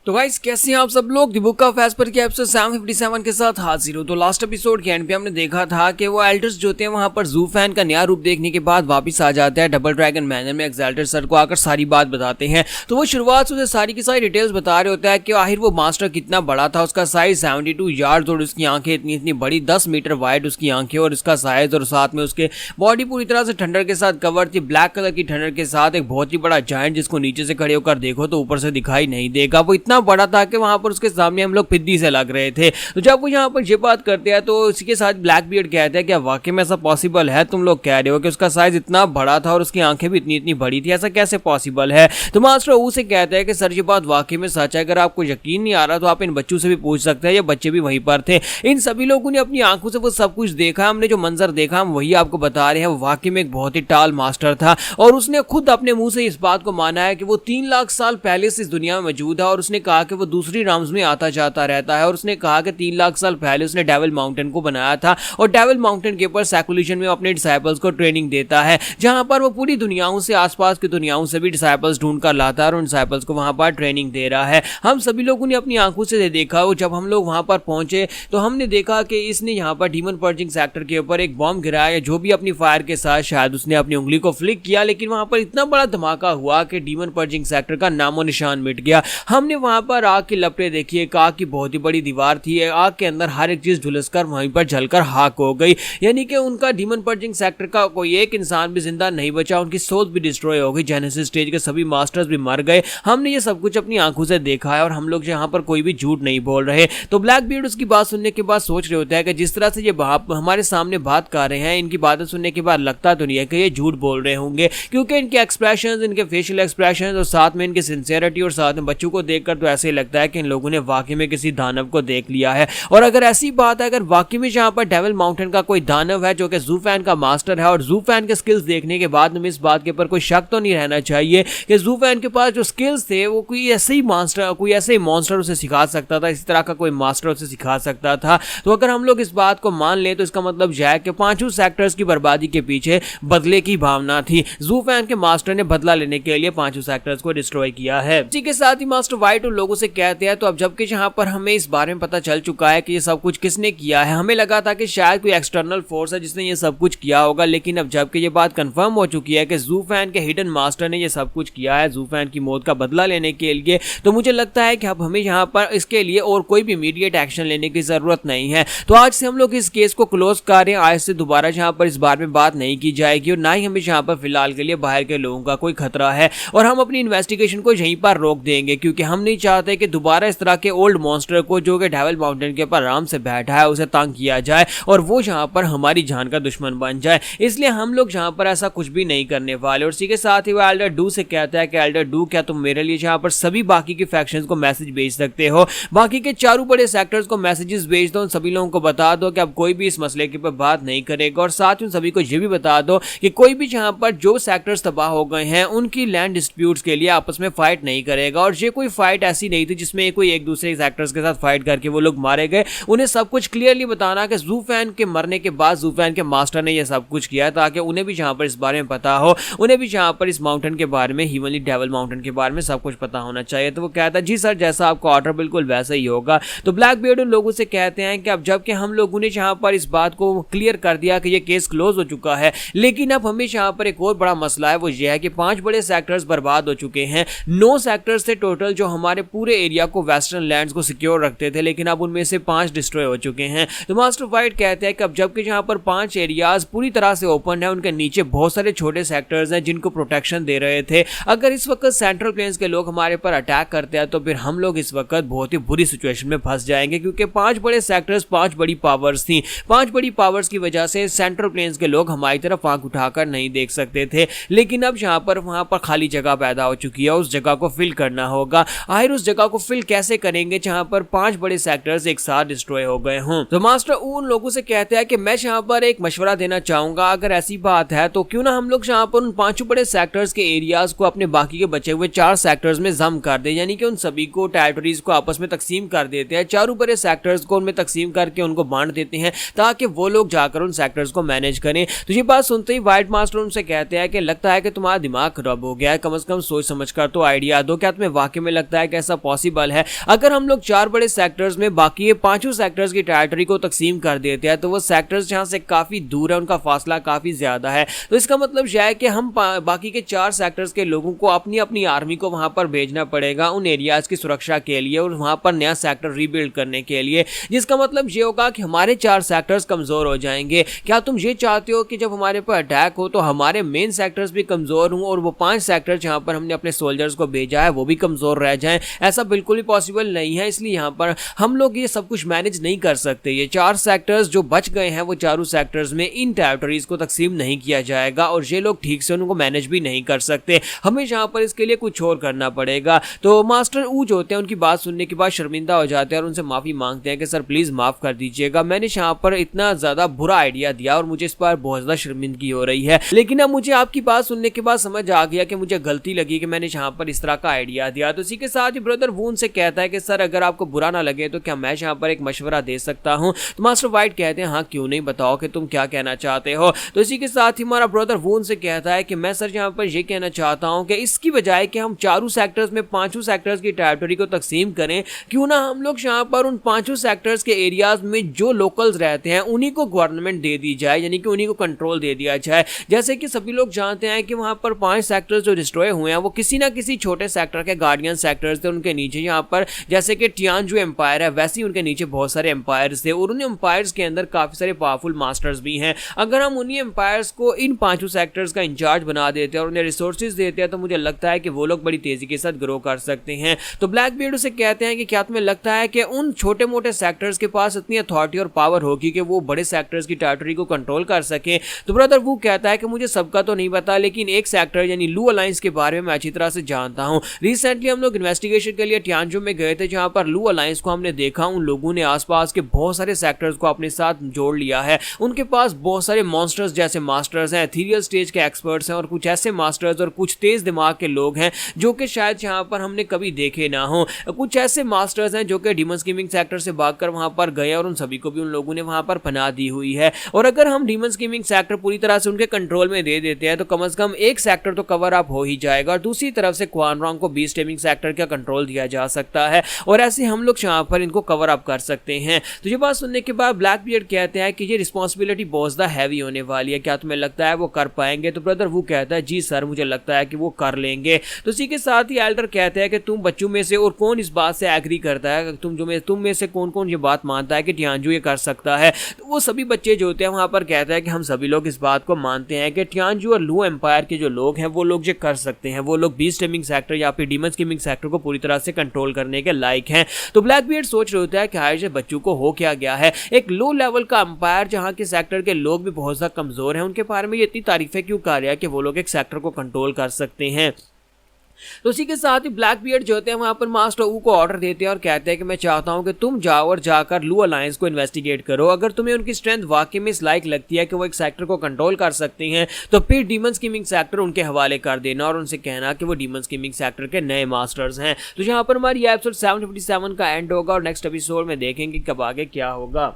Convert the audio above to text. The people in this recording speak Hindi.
तो गाइस कैसे हैं आप सब लोग। द बुक ऑफ एस्पर के एपिसोड 757 के साथ हाजिर हो। तो लास्ट एपिसोड के एंड पे हमने देखा था कि वो एल्डर्स जो थे वहां पर जू फैन का नया रूप देखने के बाद वापस आ जाते हैं डबल ड्रैगन मैनर में। एक्साल्टेड सर को आकर सारी बात बताते हैं। तो वो शुरुआत से उसे सारी की सारी डिटेल्स बता रहे होता है कि आखिर वो मास्टर कितना बड़ा था। उसका साइज 72 यार्ड और उसकी आंखें इतनी बड़ी 10 मीटर वाइड उसकी आंखें और उसका साइज, और साथ में उसके बॉडी पूरी तरह से ठंडर के साथ कवर थी, ब्लैक कलर की ठंडर के साथ। एक बहुत ही बड़ा जायंट जिसको नीचे से खड़े होकर देखो तो ऊपर से दिखाई नहीं देगा। वो इतना बड़ा था कि वहां पर उसके सामने हम लोग फिद्दी से लग रहे थे। तो जब वो यहाँ पर ये बात करते हैं तो उसके साथ ब्लैक बियर्ड कहते हैं कि वाकई में ऐसा पॉसिबल है? तुम लोग कह रहे हो कि उसका साइज इतना बड़ा था और उसकी आंखें भी इतनी बड़ी थी, ऐसा कैसे पॉसिबल है? तो मास्टर ऊ से कहते हैं कि सर ये बात वाकई में सच है। अगर आपको यकीन नहीं आ रहा तो आप इन बच्चों से भी पूछ सकते हैं, ये बच्चे भी वहीं पर थे। इन सभी लोगों ने अपनी आंखों से वो सब कुछ देखा। हमने जो मंजर देखा हम वही आपको बता रहे हैं। वो वाकई में एक बहुत ही टाल मास्टर था और उसने खुद अपने मुंह से इस बात को माना है कि वो 3 लाख साल पहले से इस दुनिया में मौजूद है। और उसने कहा कि वो दूसरी राम्स में आता जाता रहता है। और उसने कहा कि 3 लाख साल पहले उसने डेविल माउंटेन को बनाया था और डेविल माउंटेन के ऊपर सैकुलेशन में अपने डिसाइपल्स को ट्रेनिंग देता है, जहां पर वो पूरी दुनियाओं से, आसपास की दुनियाओं से भी डिसाइपल्स ढूंढ कर लाता है और उन डिसाइपल्स को वहां पर ट्रेनिंग दे रहा है। हम सभी लोगों ने अपनी आंखों से देखा। और जब हम लोग वहां पर पहुंचे तो हमने देखा कि इसने यहाँ पर डीमन पर्जिंग सेक्टर के ऊपर एक बॉम्ब गिराया, जो भी अपनी फायर के साथ शायद उसने अपनी उंगली को फ्लिक किया, लेकिन वहां पर इतना बड़ा धमाका हुआ कि डीमन पर्जिंग सेक्टर का नामो निशान मिट गया। हमने वहां पर आग की लपटें देखी। एक आग की बहुत ही बड़ी दीवार थी। आग के अंदर हर एक चीज झुलसकर वहीं पर जलकर खाक हो गई। यानी कि उनका डीमन पर्जिंग सेक्टर का कोई एक इंसान भी जिंदा नहीं बचा। उनकी सोच भी डिस्ट्रॉय हो गई। जेनेसिस स्टेज के सभी मास्टर्स भी मर गए। हमने ये सब कुछ अपनी आंखों से देखा है और हम लोग यहाँ पर कोई भी झूठ नहीं बोल रहे। तो ब्लैक बियर्ड उसकी बात सुनने के बाद सोच रहे होते हैं कि जिस तरह से ये हमारे सामने बात कर रहे हैं, इनकी बातें सुनने के बाद लगता तो नहीं है कि ये झूठ बोल रहे होंगे, क्योंकि इनके एक्सप्रेशंस, इनके फेशियल एक्सप्रेशंस और साथ में इनकी सिंसियरिटी और साथ में बच्चों को देखकर तो ऐसे ही लगता है कि इन लोगों ने वाकई में किसी दानव को देख लिया है। और अगर ऐसी बात है, अगर वाकई में यहाँ पर डेविल माउंटेन का कोई दानव है जो कि जू फैन का मास्टर है, और जू फैन के स्किल्स देखने के बाद हमें इस बात के ऊपर कोई शक तो नहीं रहना चाहिए कि जू फैन के पास जो स्किल्स थे वो कोई ऐसे ही मॉन्स्टर उसे सिखा सकता था, इस तरह का कोई मास्टर उसे सिखा सकता था। तो अगर हम लोग इस बात को मान लें तो इसका मतलब यह है कि 5 सेक्टर्स की बर्बादी के पीछे बदले की भावना थी। जू फैन के मास्टर ने बदला लेने के लिए 5 सेक्टर्स को डिस्ट्रॉय किया है। इसी के साथ ही मास्टर व्हाइट उन लोगों से कहते हैं, तो अब जबकि यहाँ पर हमें इस बारे में पता चल चुका है कि ये सब कुछ किसने किया है, हमें लगा था कि शायद कोई एक्सटर्नल फोर्स है जिसने ये सब कुछ किया होगा, लेकिन अब जबकि ये बात कंफर्म हो चुकी है कि जू फैन के हिडन मास्टर ने ये सब कुछ किया है जू फैन की मौत का बदला लेने के लिए, तो मुझे लगता है कि अब हमें यहाँ पर इसके लिए और कोई भी इमीडिएट एक्शन लेने की जरूरत नहीं है। तो आज से हम लोग इस केस को क्लोज कर रहे हैं। आज से दोबारा यहाँ पर इस बारे में बात नहीं की जाएगी और ना ही हमें यहाँ पर फिलहाल के लिए बाहर के लोगों का कोई खतरा है, और हम अपनी इन्वेस्टिगेशन को यहीं पर रोक देंगे, क्योंकि हम नहीं चाहते कि दोबारा इस तरह के ओल्ड मॉन्स्टर को जो कि डेविल माउंटेन के ऊपर आराम से बैठा है उसे तंग किया जाए और वो यहाँ पर हमारी जान का दुश्मन बन जाए। इसलिए हम लोग यहाँ पर ऐसा कुछ भी नहीं करने वाले। और इसी के साथ ही वो एल्डर डू से कहता है कि एल्डर डू, क्या तुम मेरे लिए यहाँ पर सभी बाकी के फैक्शंस को मैसेज भेज सकते हो? बाकी के चारों बड़े सेक्टर्स को मैसेजेस भेज दो, सभी लोगों को बता दो कि अब कोई भी इस मसले के ऊपर बात नहीं करेगा। और साथ ही सभी को यह भी बता दो कि कोई भी यहाँ पर जो सेक्टर्स तबाह हो गए हैं उनकी लैंड डिस्प्यूट्स के लिए आपस में फाइट नहीं करेगा। और ये कोई फाइट ऐसी नहीं थी जिसमें कोई एक दूसरे सेक्टर्स के साथ फाइट करके वो लोग मारे गए। उन्हें सब कुछ क्लियरली बताना कि जू फैन के मरने के बाद जू फैन के मास्टर ने यह सब कुछ किया, ताकि उन्हें भी यहाँ पर इस बारे में पता हो, उन्हें भी यहाँ पर इस माउंटेन के बारे में, हीवनली डेविल माउंटेन के बारे में सब कुछ पता होना चाहिए। तो वो कहता है जी सर, जैसा आपको ऑर्डर बिल्कुल वैसा ही होगा। तो ब्लैक बियर्ड उन लोगों से कहते हैं कि अब जबकि हम लोगों ने यहाँ पर इस बात को क्लियर कर दिया कि ये केस क्लोज हो चुका है, लेकिन अब हमें यहाँ पर एक और बड़ा मसला है। वो ये है कि 5 बड़े सेक्टर्स बर्बाद हो चुके हैं। 9 सेक्टर्स थे टोटल जो हमारे पूरे एरिया को, वेस्टर्न लैंड्स को सिक्योर रखते थे, लेकिन अब उनमें से 5 डिस्ट्रॉय हो चुके हैं। तो मास्टर व्हाइट कहते हैं कि अब जबकि यहाँ पर 5 एरियाज पूरी तरह से ओपन है, उनके नीचे बहुत सारे छोटे सेक्टर्स हैं जिनको प्रोटेक्शन दे रहे थे। अगर इस वक्त सेंट्रल प्लेन्स के लोग हमारे पर अटैक करते हैं तो फिर हम लोग इस वक्त बहुत ही बुरी सिचुएशन में फंस जाएंगे, क्योंकि 5 बड़े सेक्टर्स, 5 बड़ी पावर्स थी। 5 बड़ी पावर्स की वजह से सेंट्रल प्लेन्स के लोग हमारी तरफ आंख उठाकर नहीं देख सकते थे, लेकिन अब यहाँ पर वहां पर खाली जगह पैदा हो चुकी है। उस जगह को फिल करना होगा। आखिर उस जगह को फिल कैसे करेंगे जहां पर 5 बड़े सेक्टर्स एक साथ डिस्ट्रॉय हो गए हों? तो मास्टर उन लोगों से कहते हैं कि मैं यहाँ पर एक मशवरा देना चाहूंगा, अगर ऐसी बात है तो क्यों ना हम लोग यहाँ पर उन 5 बड़े सेक्टर्स के एरियाज को अपने बाकी के बचे हुए 4 सेक्टर्स में जम कर दे, यानी कि उन सभी को, टेरिटरीज को आपस में तकसीम कर देते हैं। चारों बड़े सेक्टर्स को उनमें तकसीम करके उनको बांट देते हैं ताकि वो लोग जाकर उन सेक्टर्स को मैनेज करें। तो ये बात सुनते ही व्हाइट मास्टर उनसे कहते हैं कि लगता है कि तुम्हारा दिमाग खराब हो गया है, कम से कम सोच समझ कर तो आइडिया दो। क्या तुम्हें वाकई में लगता है कि ऐसा पॉसिबल है। अगर हम लोग 4 बड़े सेक्टर्स में बाकी ये 5 सेक्टर्स की टेरिटरी को तकसीम कर देते हैं तो वो सेक्टर्स जहां से काफी दूर है, उनका फासला काफी ज्यादा है, तो इसका मतलब यह है कि हम बाकी के 4 सेक्टर्स के लोगों को अपनी अपनी आर्मी को वहां पर भेजना पड़ेगा उन एरियाज की सुरक्षा के लिए और वहां पर नया सेक्टर रीबिल्ड करने के लिए, जिसका मतलब ये होगा कि हमारे 4 सेक्टर्स कमजोर हो जाएंगे। क्या तुम ये चाहते हो कि जब हमारे पर अटैक हो तो हमारे मेन सेक्टर्स भी कमजोर हों और वो 5 सेक्टर जहां पर हमने अपने सोल्जर्स को भेजा है वो भी कमजोर रह जाएं? ऐसा बिल्कुल भी पॉसिबल नहीं है। इसलिए यहां पर हम लोग ये सब कुछ मैनेज नहीं कर सकते। ये 4 सेक्टर्स जो बच गए हैं वो चारों सेक्टर्स में इन टेरिटरीज को तकसीम नहीं किया जाएगा और ये लोग ठीक से उनको मैनेज भी नहीं कर सकते। हमें यहां पर इसके लिए कुछ और करना पड़ेगा। तो मास्टर ऊ जो होते हैं उनकी बात सुनने के बाद शर्मिंदा हो जाते हैं और उनसे माफी मांगते हैं कि सर प्लीज माफ कर दीजिएगा, मैंने यहां पर इतना ज्यादा बुरा आइडिया दिया और मुझे इस पर बहुत ज्यादा शर्मिंदगी हो रही है। लेकिन अब मुझे आपकी बात सुनने के बाद समझ आ गया कि मुझे गलती लगी कि मैंने यहाँ पर इस तरह का आइडिया दिया। तो इसी के साथ ही ब्रदर वून से कहता है कि सर अगर आपको बुरा ना लगे तो क्या मैं यहाँ पर एक मशवरा दे सकता हूँ? तो मास्टर वाइट कहते हैं हाँ क्यों नहीं, बताओ कि तुम क्या कहना चाहते हो। तो इसी के साथ ही हमारा ब्रदर वून से कहता है कि मैं सर यहाँ पर यह कहना चाहता हूँ कि इसकी बजाय कि हम 4 सेक्टर्स में 5 सेक्टर्स की टेरिटरी को तकसीम करें, क्यों ना हम लोग यहाँ पर उन 5 सेक्टर्स के एरियाज में जो लोकल्स रहते हैं उन्हीं को गवर्नमेंट दे दी जाए, यानी कि उन्हीं को कंट्रोल दे दिया जाए। जैसे कि सभी लोग जानते हैं कि वहां पर 5 सेक्टर्स जो डिस्ट्रॉय हुए हैं वो किसी ना किसी छोटे सेक्टर के गार्डियन सेक्टर्स थे। उनके नीचे यहाँ पर जैसे कि टियानजू एम्पायर है वैसे ही उनके नीचे बहुत सारे एम्पायर्स थे और उन एम्पायर्स के अंदर काफी सारे पावरफुल मास्टर्स भी हैं। अगर हम उन्हीं एम्पायर्स को इन 5 सेक्टर्स का इंचार्ज बना देते हैं और उन्हें रिसोर्सेज देते हैं तो मुझे लगता है कि वो लोग बड़ी तेजी के साथ ग्रो कर सकते हैं। तो ब्लैक बीयर्ड उसे कहते हैं कि क्या तुम्हें लगता है कि उन छोटे मोटे सेक्टर्स के पास इतनी अथॉरिटी और पावर होगी कि वो बड़े सेक्टर्स की टेरिटरी को कंट्रोल कर सके? तो ब्रदर वो कहता है कि मुझे सबका तो नहीं पता, लेकिन एक सेक्टर यानी लू अलायंस के बारे में अच्छी तरह से जानता हूं। रिसेंटली हम लोग इन्वेस्टिगेशन के लिए टियानजू में गए थे जहां पर लू अलायंस को हमने देखा। उन लोगों ने आसपास के बहुत सारे सेक्टर्स को अपने साथ जोड़ लिया है। उनके पास बहुत सारे मॉन्स्टर्स जैसे मास्टर्स हैं, एथीरियल स्टेज के एक्सपर्ट्स हैं और कुछ ऐसे मास्टर्स और कुछ तेज दिमाग के लोग हैं जो कि शायद यहां पर हमने कभी देखे ना हो। कुछ ऐसे मास्टर्स हैं जो कि डीमन स्कीमिंग सेक्टर से भागकर वहां पर गए और उन सभी को भी उन लोगों ने वहां पर पनाह दी हुई है। और अगर हम डीमन स्कीमिंग सेक्टर पूरी तरह से उनके कंट्रोल में दे देते हैं तो कम से कम एक सेक्टर तो कवर अप हो ही जाएगा और दूसरी तरफ से क्वान रॉन्ग को बीस्ट टेमिंग सेक्टर का कंट्रोल दिया जा सकता है और ऐसे हम लोग यहाँ पर इनको कवर अप कर सकते हैं। तो ये बात सुनने के बाद ब्लैक बियर्ड कहते हैं कि ये रिस्पॉन्सिबिलिटी बहुत ज़्यादा हैवी होने वाली है, क्या तुम्हें लगता है वो कर पाएंगे? तो ब्रदर वो कहता है जी सर मुझे लगता है कि वो कर लेंगे। तो इसी के साथ ही एल्डर कहते हैं कि तुम बच्चों में से और कौन इस बात से एग्री करता है, तुम में से कौन कौन ये बात मानता है कि टियानजू ये कर सकता है? तो वो सभी बच्चे जो होते हैं वहां पर कहते हैं कि हम सभी लोग इस बात को मानते हैं कि टियानजू और लू एम्पायर के जो लोग हैं वो लोग ये कर सकते हैं। वो लोग बीस्ट टेमिंग सेक्टर या फिर डीमन स्कीमिंग सेक्टर को पूरी तरह से कंट्रोल करने के लायक हैं। तो ब्लैक बियर्ड सोच रहे होता है कि आयश बच्चों को हो क्या गया है, एक लो लेवल का एम्पायर जहां के सेक्टर के लोग भी बहुत ज्यादा कमजोर हैं, उनके बारे में ये इतनी तारीफें क्यों कर रहा है कि वो लोग एक सेक्टर को कंट्रोल कर सकते हैं। तो इसी के साथ ही ब्लैक बियर्ड जो होते हैं वहां पर मास्टर ऊ को ऑर्डर देते हैं और कहते हैं कि मैं चाहता हूं कि तुम जाओ और जाकर लू अलायंस को इन्वेस्टिगेट करो। अगर तुम्हें उनकी स्ट्रेंथ वाकई में इस लायक लगती है कि वो एक सेक्टर को कंट्रोल कर सकते हैं तो फिर डीमन स्कीमिंग सेक्टर उनके हवाले कर देना और उनसे कहना कि वो डीमन स्कीमिंग सेक्टर के नए मास्टर्स हैं। तो यहाँ पर हमारी एपिसोड 757 का एंड होगा और नेक्स्ट एपिसोड में देखेंगे कब आगे क्या होगा।